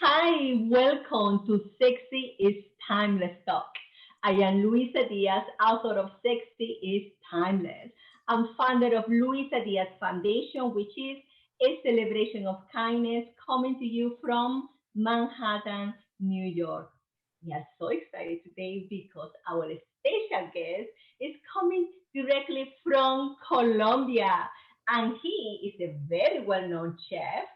Hi, welcome to Sexy is Timeless Talk. I am Luisa Diaz, author of Sexy is Timeless. I'm founder of Luisa Diaz Foundation, which is a celebration of kindness coming to you from Manhattan, New York. We are so excited today because our special guest is coming directly from Colombia, and he is a very well known chef,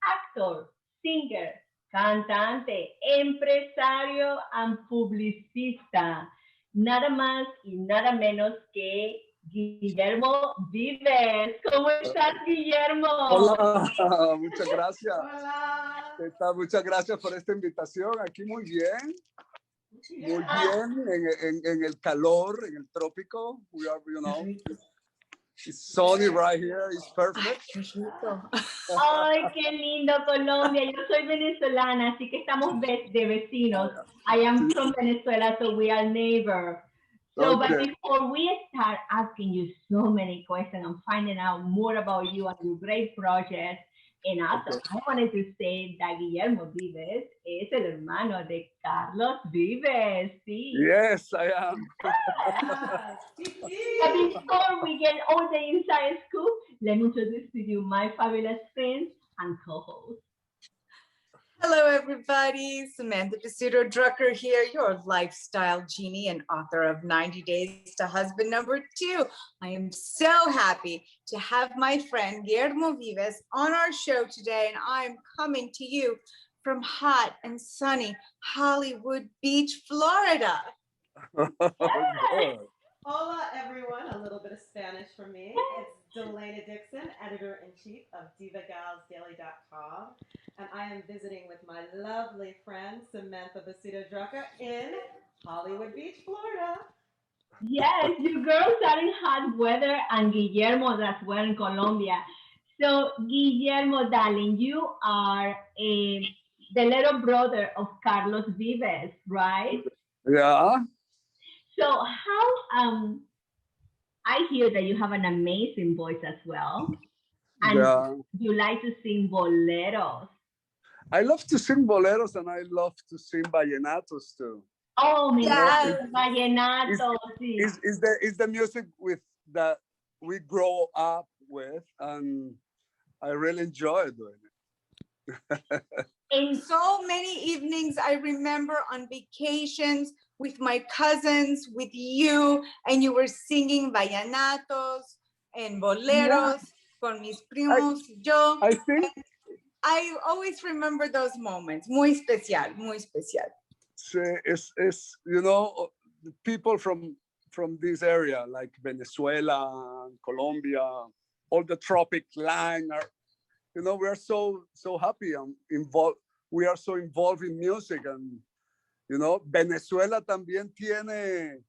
actor, singer, cantante, empresario and publicista. Nada más y nada menos que Guillermo Vives. ¿Cómo estás, Guillermo? Hola, muchas gracias. Hola. ¿Qué tal? Muchas gracias por esta invitación. Aquí muy bien en el calor, en el trópico. We are, it's sunny right here. It's perfect. Ay, qué lindo Colombia. Yo soy venezolana, así que estamos de vecinos. I am from Venezuela, so we are neighbors. So, but Okay. before we start asking you so many questions and finding out more about you and your great projects, and also I wanted to say that Guillermo Vives es el hermano de Carlos Vives, sí. Yes, I am. But before we get all the inside scoop, let me introduce to you my fabulous friends and co-hosts. Hello, everybody. Samantha and Drucker here, your lifestyle genie and author of 90 Days to Husband #2. I am so happy to have my friend Guillermo Vives on our show today, and I'm coming to you from hot and sunny Hollywood Beach, Florida. Hola, everyone. A little bit of Spanish for me. It's Delaina Dixon, editor-in-chief of divagalsdaily.com. And I am visiting with my lovely friend, Samantha Drucker in Hollywood Beach, Florida. Yes, you girls are in hot weather and Guillermo as well in Colombia. So, Guillermo, darling, you are the little brother of Carlos Vives, right? Yeah. So how I hear that you have an amazing voice as well. And you like to sing boleros. I love to sing boleros and I love to sing vallenatos too. Oh, me encanta vallenato. Is the music with that we grow up with, and I really enjoy doing it. In so many evenings, I remember on vacations with my cousins, with you, and you were singing vallenatos and boleros con mis primos, yo. I think I always remember those moments. Muy especial, muy especial. It's people from this area like Venezuela, Colombia, all the tropic line are, we are so happy and involved. We are so involved in music, and Venezuela también tiene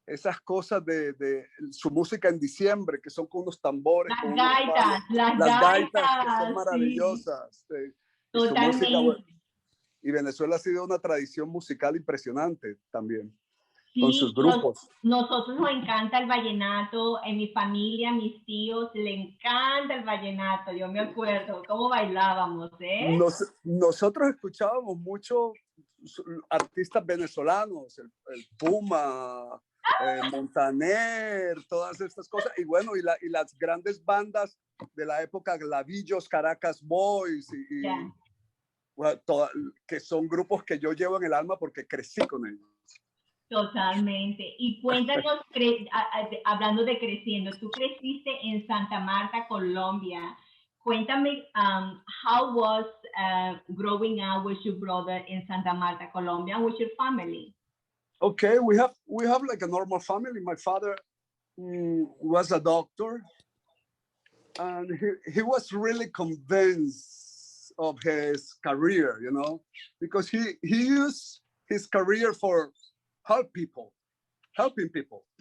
esas cosas de su música en diciembre, que son con unos tambores, las gaitas que son maravillosas. Sí. Y su música, y Venezuela ha sido una tradición musical impresionante también, sí, con sus grupos. Nosotros nos encanta el vallenato, en mi familia, mis tíos, le encanta el vallenato, yo me acuerdo cómo bailábamos, ¿eh? Nosotros escuchábamos mucho artistas venezolanos, el Puma, Montaner, todas estas cosas, y bueno, y las grandes bandas de la época, Glavillos, Caracas Boys, bueno, que son grupos que yo llevo en el alma porque crecí con ellos. Totalmente. Y cuéntanos, hablando de creciendo, tú creciste en Santa Marta, Colombia. Cuéntame, how was growing up with your brother in Santa Marta, Colombia, and with your family? Okay, we have like a normal family. My father was a doctor, and he was really convinced of his career, because he used his career for helping people,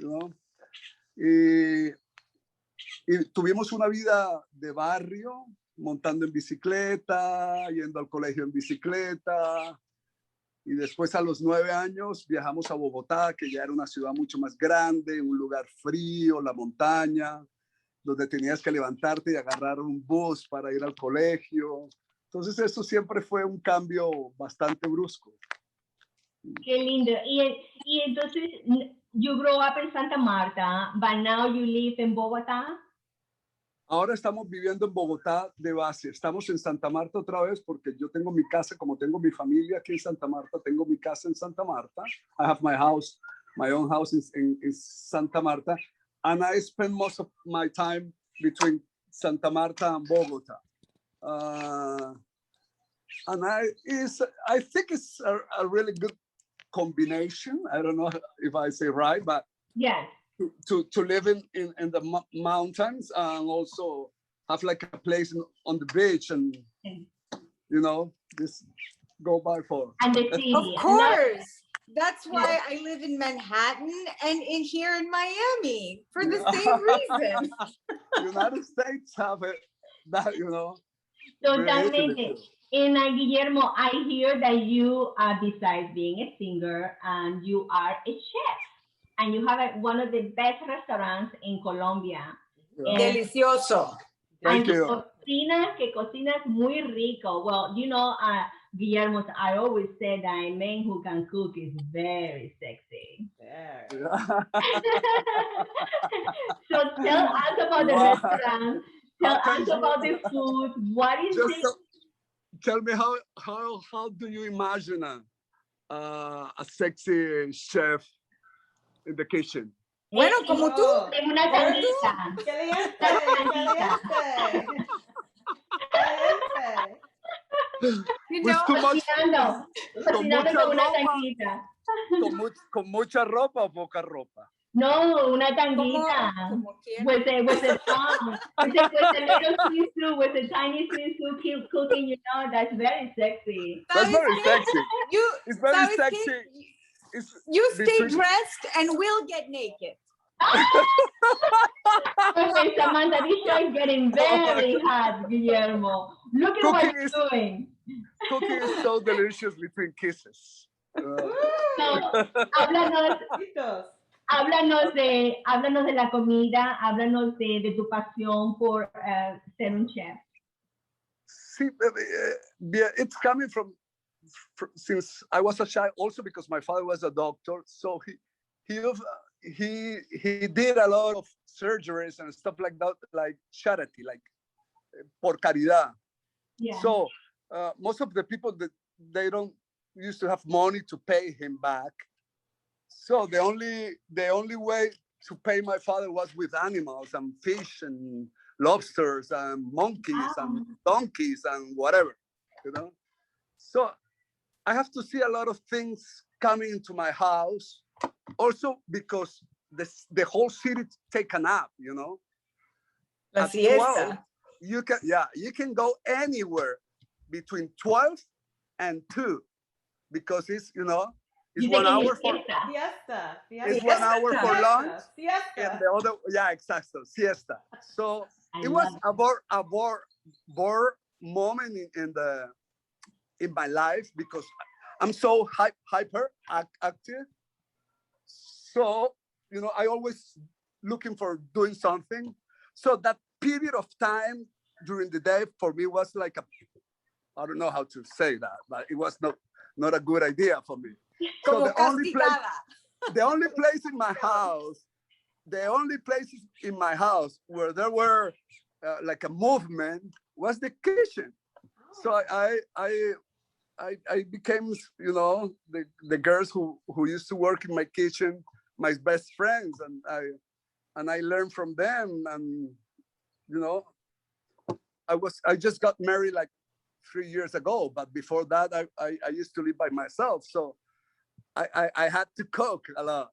Y tuvimos una vida de barrio, montando en bicicleta, yendo al colegio en bicicleta. Y después a los 9 años viajamos a Bogotá, que ya era una ciudad mucho más grande, un lugar frío, la montaña, donde tenías que levantarte y agarrar un bus para ir al colegio. Entonces eso siempre fue un cambio bastante brusco. Qué lindo. Y entonces, you grow up in Santa Marta, but now you live in Bogotá. Ahora estamos viviendo en Bogotá de base. Estamos en Santa Marta otra vez porque yo tengo mi casa, como tengo mi familia aquí en Santa Marta, tengo mi casa en Santa Marta. I have my house, my own house in Santa Marta. And I spend most of my time between Santa Marta and Bogotá. And I think it's a really good combination. I don't know if I say right, but Yes. to live in the mountains and also have like a place on the beach and you know just go by for And the city. Of course. That's why I live in Manhattan and in here in Miami for the same reason. United States have it that Totalmente. And Guillermo, I hear that you, besides being a singer, and you are a chef, and you have one of the best restaurants in Colombia. Delicioso. Thank you. Cocinas muy rico. Well, Guillermo, I always say that a man who can cook is very sexy. There. So tell us about the restaurant. Tell us about the food. What is it? Tell me how do you imagine a sexy chef in the kitchen? Bueno, como tú. En una tanguita. Caliente, caliente. Caliente. You With know, too much, Cocinando mucha con una ropa. tanguita. Con mucha ropa o poca ropa. No, una tanguita. como quieras. With a little swimsuit, with a tiny swimsuit, cooking, that's very sexy. That's very sexy. It's very ¿sabes sexy. qué? You stay dressed and we'll get naked. Okay, Samantha, this show is getting very hot, Guillermo. Look at what you're doing. Cooking is so delicious between kisses. So, háblanos de la comida, háblanos de tu pasión por ser un chef. See, it's coming from since I was a child, also because my father was a doctor, so he did a lot of surgeries and stuff like that, like charity, like por caridad. Yeah. So most of the people that they don't used to have money to pay him back. So the only way to pay my father was with animals and fish and lobsters and monkeys and donkeys and whatever, So I have to see a lot of things coming into my house, also because the whole city take a nap, La siesta. 12, you can go anywhere between 12 and 2 because it's 1 hour for Fiesta. it's 1 hour for lunch Siesta. and the other exactly siesta. So it was a bored moment in my life because I'm so hyper active. So I always looking for doing something. So that period of time during the day for me was like I don't know how to say that, but it was not a good idea for me. So the only places in my house where there were like a movement was the kitchen. So I became, the girls who used to work in my kitchen, my best friends, and I learned from them. And I just got married like 3 years ago, but before that I used to live by myself. So I had to cook a lot.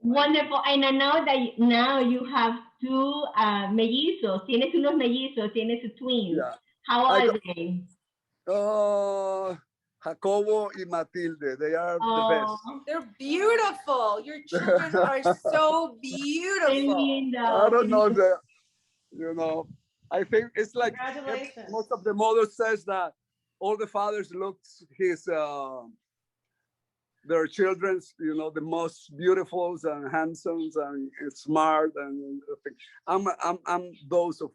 Wonderful. And I know that now you have two mellizos. Tienes unos mellizos, tienes twins. Yeah. How are they? Jacobo y Matilde, they are the best. They're beautiful. Your children are so beautiful. I don't know I think it's like most of the mothers says that all the fathers look their children's, the most beautiful and handsome and smart, and I'm those of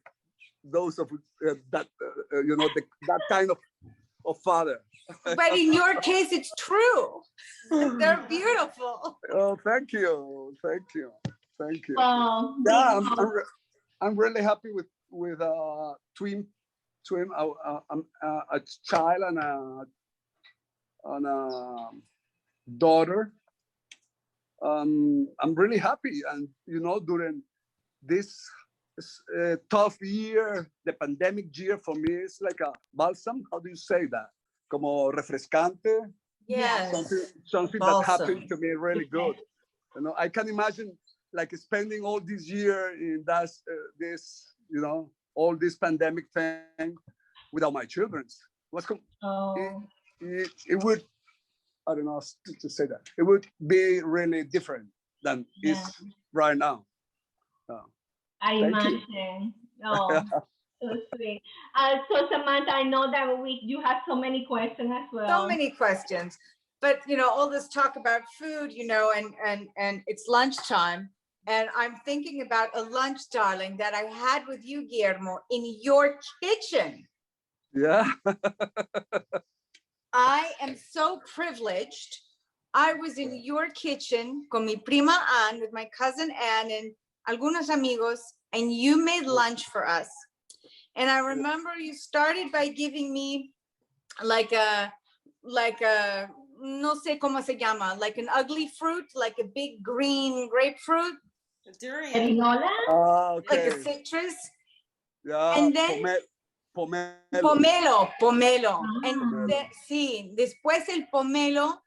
those of that that kind of father. But in your case, it's true. They're beautiful. Oh, thank you, thank you, thank you. They Yeah, know. I'm really happy with twin a child and a daughter. I'm really happy, and during this tough year, the pandemic year for me is like a balsam. How do you say that? Como refrescante. Yes. Something that happened to me really good. I can imagine like spending all this year in this all this pandemic thing without my children. Oh. It would, I don't know to say that. It would be really different than is right now. I imagine. Oh, so sweet. So Samantha, I know that you have so many questions as well. So many questions, but all this talk about food, and it's lunchtime, and I'm thinking about a lunch, darling, that I had with you, Guillermo, in your kitchen. Yeah. I am so privileged. I was in your kitchen con mi prima Ann, with my cousin Ann and algunos amigos, and you made lunch for us. And I remember you started by giving me like a no sé cómo se llama, like an ugly fruit, like a big green grapefruit. Durian. Okay. Like a citrus. Yeah. And then pomelo. And sí, después el pomelo,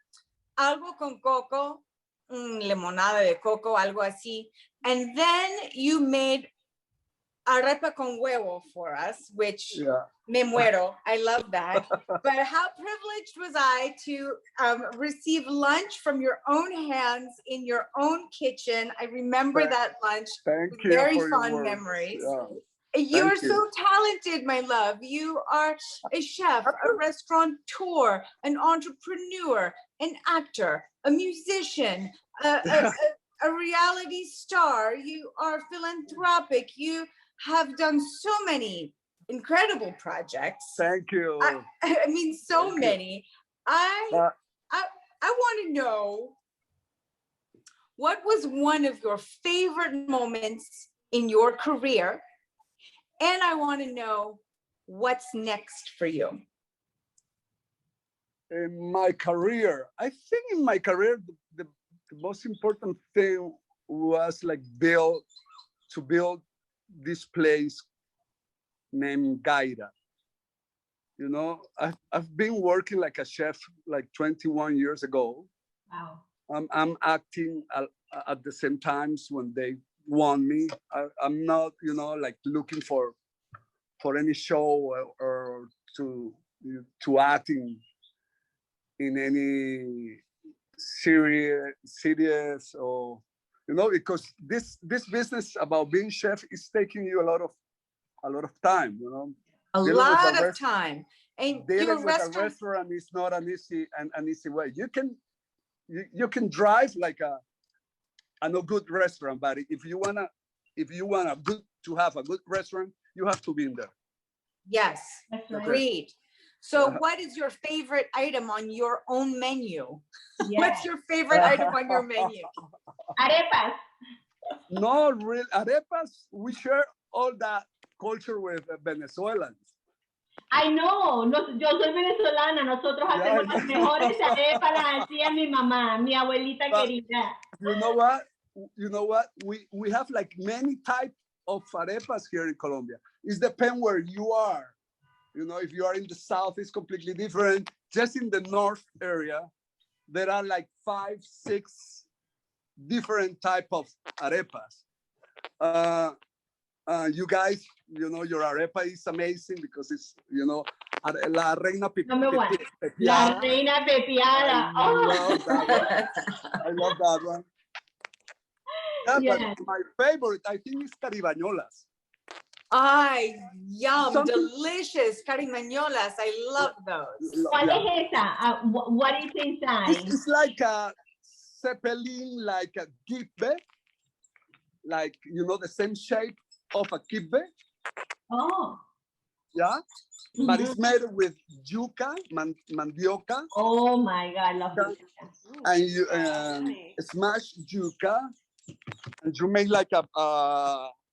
algo con coco, limonada de coco, algo así. And then you made arepa con huevo for us, which me muero. I love that. But how privileged was I to receive lunch from your own hands in your own kitchen. I remember that lunch with very fond memories. You're so talented, my love. You are a chef, a restaurateur, an entrepreneur, an actor, a musician, a reality star. You are philanthropic. You have done so many incredible projects. Thank you. I mean, so many. I want to know, what was one of your favorite moments in your career? And I want to know what's next for you. In my career, I think in my career, the most important thing was like build this place named Gaira. I've been working like a chef like 21 years ago. Wow. I'm acting at the same times when they want me. I'm not, like looking for any show or to act in any series or because this business about being chef is taking you a lot of time. A lot of time. And dealing with a restaurant is not an easy way. You can drive like a no good restaurant, but if you wanna to have a good restaurant, you have to be in there. Yes, agreed. So what is your favorite item on your own menu? Yes. What's your favorite item on your menu? Arepas. No, real arepas. We share all that culture with Venezuelans. I know. Yo soy venezolana. Nosotros hacemos las mejores arepas, las hacía mi mamá, mi abuelita querida. You know what? We have like many types of arepas here in Colombia. It depends where you are. If you are in the south, it's completely different. Just in the north area, there are like 5, 6 different type of arepas. You guys, your arepa is amazing because it's, la reina pepiada. La reina pepiada. I love that one. But my favorite, I think, is caribañolas. Ay, yum, delicious carimañolas. I love those. ¿Cuál es esa? What is inside? It's like a zeppelin, like a kibbe, like, the same shape of a kibbe. Oh. Yeah, but it's made with yuca, mandioca. Oh my God, I love yuca, yuca. and you Yummy. smash yuca, and you make like a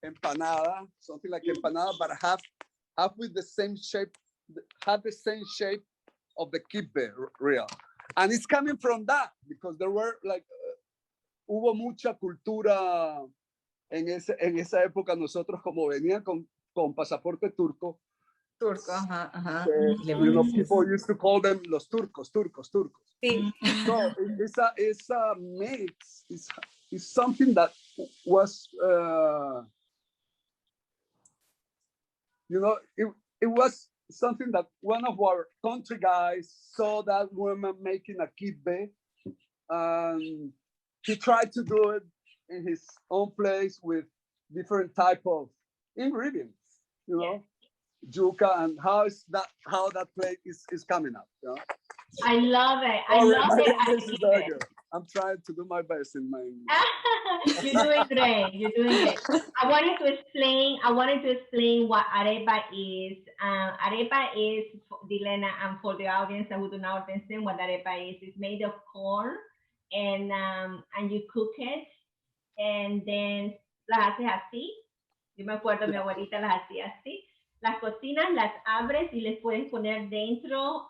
empanada, something like empanada, but half with the same shape, have the same shape of the kibbeh real. And it's coming from that because there were like hubo mucha cultura en esa época. Nosotros como venían con pasaporte turco, Turco, ajá, ajá. you know, people used to call them los turcos, turcos, turcos. Sí. So it's a mix. It's something that was, you know, it was something that one of our country guys saw that woman making a kibbeh, and he tried to do it in his own place with different type of ingredients, you know, yuca, and how that plate is coming up. You know? I love it. I Sorry, love my it. English is very good. I'm trying to do my best in my English. You're doing great. You're doing great. I wanted to explain what arepa is. Arepa is, for Delaina, and for the audience that who do not understand what arepa is, it's made of corn, and you cook it, and then las haces así. Yo me acuerdo, mi abuelita las hacía así. Las cocinas, las abres y les puedes poner dentro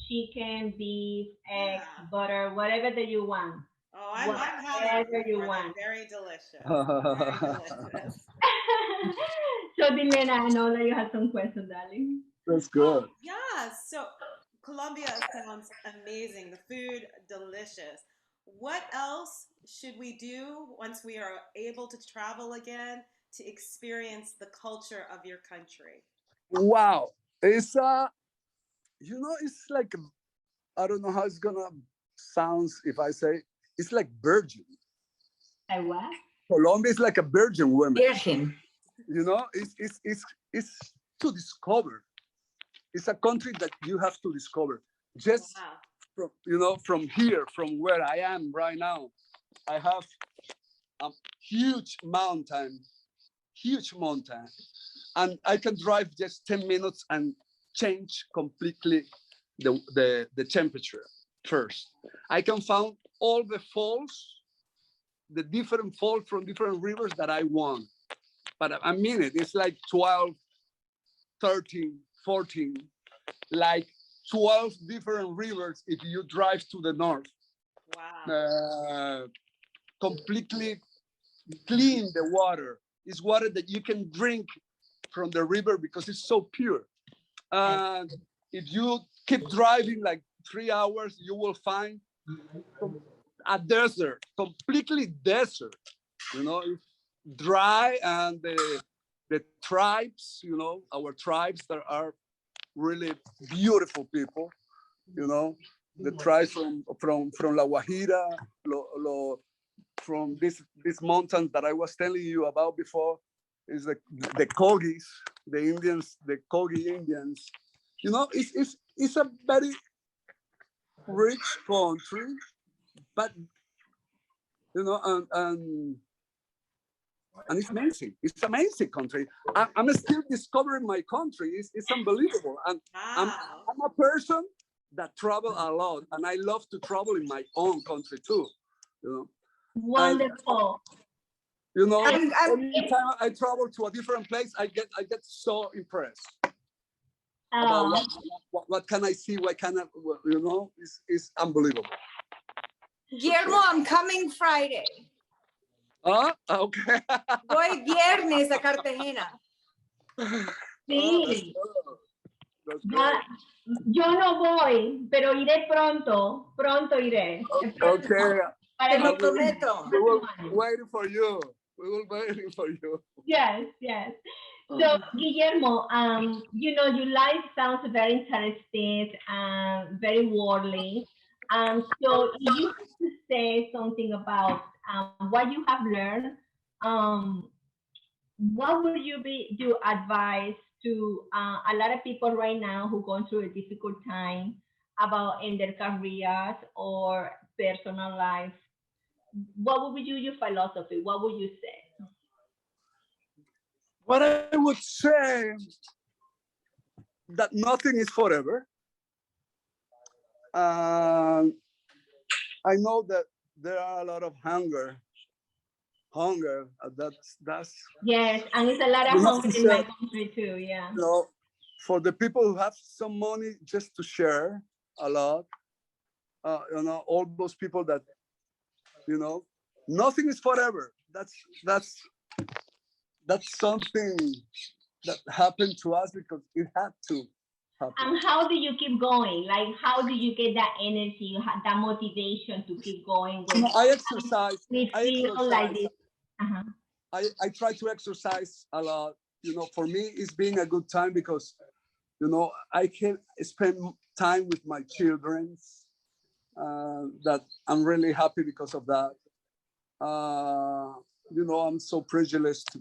chicken, beef, eggs, butter, whatever that you want. Oh, I've had Whatever it you before. want. They're very delicious. Very delicious. So, Dilena, I know that you have some questions, darling. That's good. Yeah, so Colombia sounds amazing. The food, delicious. What else should we do once we are able to travel again to experience the culture of your country? Wow, it's you know, it's like, I don't know how it's gonna sounds if I say it's like virgin. Like what? Colombia is like a virgin woman. Virgin. You know, it's to discover. It's a country that you have to discover. Just Wow. from, you know, from here, from where I am right now, I have a huge mountain, and I can drive just 10 minutes and change completely the temperature first. I can find all the falls, the different falls from different rivers that I want. But I mean it, it's like 12, 13, 14, like 12 different rivers if you drive to the north. Wow. Completely clean the water. It's water that you can drink from the river because it's so pure. And if you keep driving like 3 hours, you will find a desert, completely desert. You know, it's dry, and the tribes, you know, our tribes that are really beautiful people. You know, the tribes from La Guajira, from this mountain that I was telling you about before, is the Kogis, the Indians, the Kogi Indians. You know, it's a very rich country, but you know, and it's amazing. It's amazing country. I'm still discovering my country. It's unbelievable, and I'm a person that travel a lot, and I love to travel in my own country too. You know. Wonderful. You know, anytime I travel to a different place, I get so impressed about what can I see, what can I, you know, it's unbelievable. Guillermo, I'm coming Friday. Okay. Voy viernes a Cartagena. Sí. That's Yo no voy, pero iré pronto. Pronto iré. Okay. Te lo prometo. We will waiting for you. We will waiting for you. Yes, yes. So, Guillermo, you know, your life sounds very interesting and very worldly. So, if you have to say something about what you have learned, um, what would you be your advice to a lot of people right now who going through a difficult time about in their careers or personal life? What would be your philosophy? What would you say? What I would say that nothing is forever. I know that there are a lot of hunger. That's Yes, and it's a lot you of have to hunger in my share. country too. Yeah. You know, for the people who have some money just to share a lot. All those people that you know, nothing is forever. That's that's something that happened to us because it had to happen. And how do you keep going? Like, how do you get that energy, that motivation to keep going? When I exercise. we I feel like exercise. this. Uh-huh. I try to exercise a lot. For me, it's been a good time because, I can spend time with my children. That I'm really happy because of that. I'm so privileged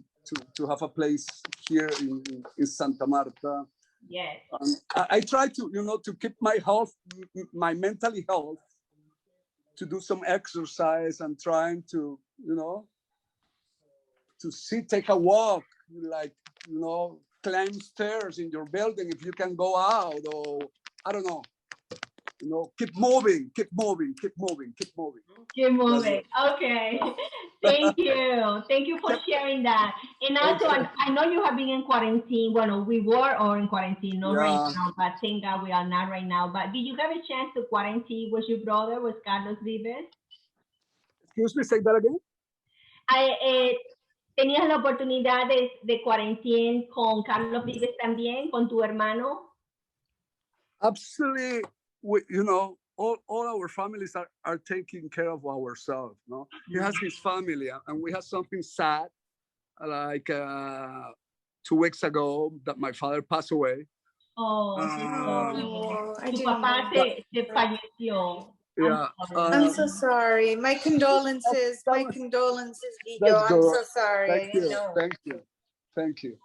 to have a place here in Santa Marta. Yes. I try to keep my health, my mentally health, to do some exercise and trying to, take a walk, like, climb stairs in your building if you can go out, or I don't know, keep moving. Keep moving. Okay. Thank you. Thank you for sharing that. And also, I know you have been in quarantine. Well, we were all in quarantine, not right now, but thank God we are not right now. But did you have a chance to quarantine with your brother, with Carlos Vives? Excuse me, say that again? ¿Tenías la oportunidad de quarantine con Carlos Vives también, con tu hermano? Absolutely. All our families are taking care of ourselves. No, he has his family, and we had something sad, like 2 weeks ago, that my father passed away. Oh, tu papá se falleció. Yeah, I'm so sorry. My condolences. Guido. I'm so sorry. Thank you.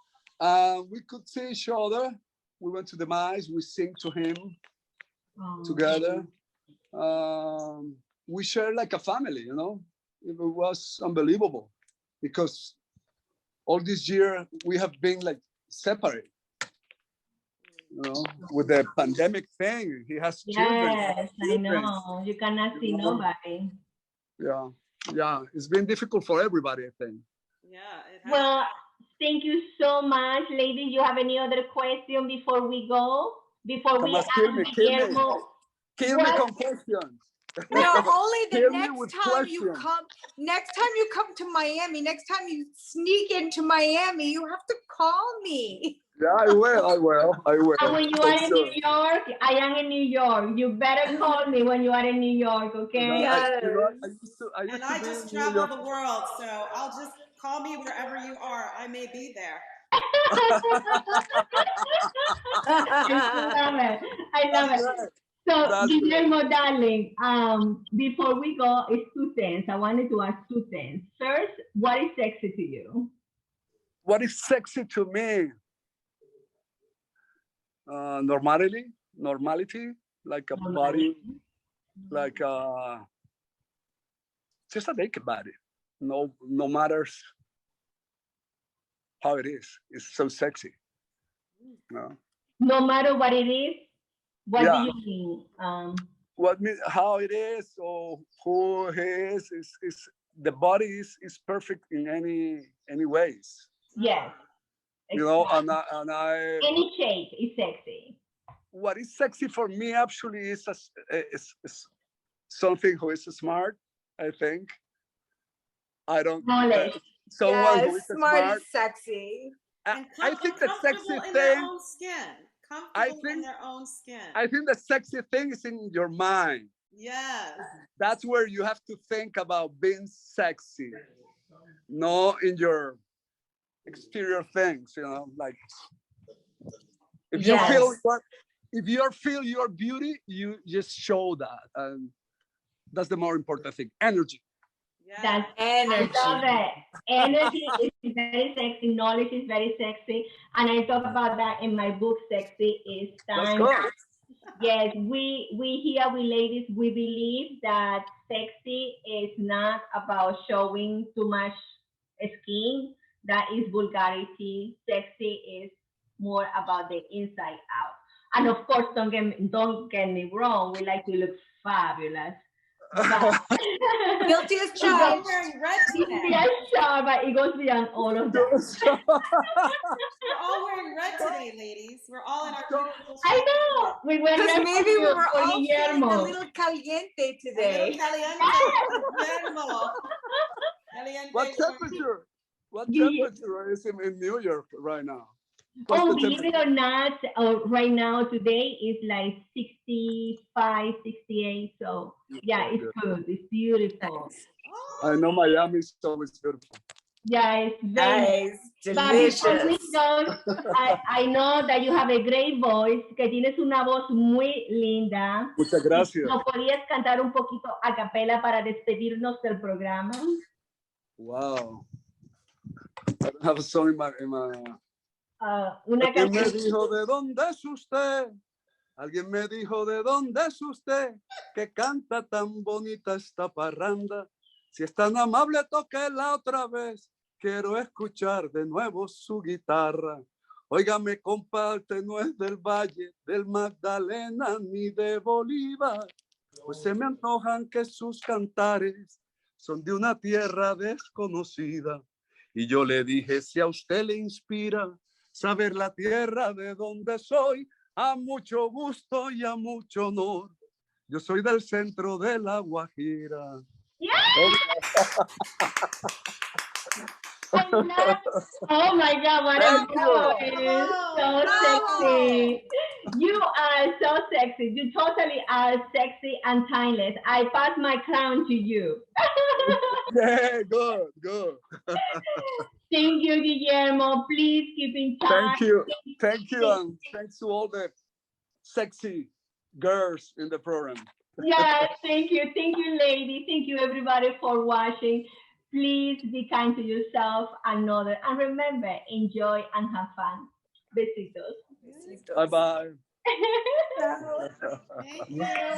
We could see each other. We went to the mass. We sing to him together. We share like a family. It was unbelievable because all this year we have been like separate. With the pandemic thing, he has children. Yes, I know. You cannot see nobody. Yeah. It's been difficult for everybody, I think. Yeah. Well, thank you so much, ladies. You have any other question before we go? Before we ask Guillermo? Kill me con questions. No, only the next time you come to Miami, next time you sneak into Miami, you have to call me. Yeah, I will. And when you are in New York, I am in New York. You better call me when you are in New York, okay? Yes. I just travel the world, so I'll just call me wherever you are. I may be there. I love it. So, Guillermo, darling, before we go, it's 2 things. I wanted to ask 2 things. First, what is sexy to you? What is sexy to me? Normality, like a body, like just a naked body. No matters how it is. It's so sexy. No matter what it is, what do you mean? How it is or who it is the body is perfect in any ways. Yes. Exactly. And any shape is sexy. What is sexy for me actually is something who is smart, I think. I don't someone who is smart is sexy. I think the sexy in thing their own skin. In their own skin. I think the sexy thing is in your mind. Yes. That's where you have to think about being sexy, not in your exterior things, like if you feel your beauty, you just show that, and that's the more important thing. Energy. That's energy. I love it. Energy is very sexy. Knowledge is very sexy, and I talk about that in my book. Sexy is time. Yes, we here, we ladies, we believe that sexy is not about showing too much skin. that is vulgarity. Sexy is more about the inside out. And of course, don't get me wrong. We like to look fabulous, but Guilty as it We're all goes, charged. wearing red yeah, today. sure, but it goes beyond all of that. We're all wearing red today, ladies. We're all in our beautiful I shades of know. red. We went Because red maybe we were for all feeling a Guillermo. little caliente A little today. caliente, Guillermo. Caliente. What temperature? What Guille- temperature is in New York right now? What's Oh, the believe it temperature? or not, right now today is like 65, 68. So yeah, Okay, it's good. good. It's beautiful. Nice. I know Miami is always beautiful. Yeah, it's very nice. Nice. But before we Delicious. go, I know that you have a great voice, que tienes una voz muy linda. Muchas gracias. ¿Nos podrías cantar un poquito a capela para despedirnos del programa? Wow. I don't have a song in my... Una Alguien me canción. dijo, ¿de dónde es usted? Alguien me dijo, ¿de dónde es usted? Que canta tan bonita esta parranda. Si es tan amable, tóquela otra vez. Quiero escuchar de nuevo su guitarra. Óigame, comparte, no es del Valle, del Magdalena ni de Bolívar. Pues se me antojan que sus cantares son de una tierra desconocida. Y yo le dije, si a usted le inspira saber la tierra de donde soy, a mucho gusto y a mucho honor. Yo soy del centro de La Guajira. Yeah! Oh my God, what a voice. So sexy. You are so sexy. You totally are sexy and timeless. I pass my crown to you. Yeah, good, good. Thank you, Guillermo. Please keep in touch. Thank you. Thank you. And thanks to all the sexy girls in the program. Yeah, thank you. Thank you, lady. Thank you, everybody, for watching. Please be kind to yourself and another. And remember, enjoy and have fun. Besitos. Bye-bye. Thank you.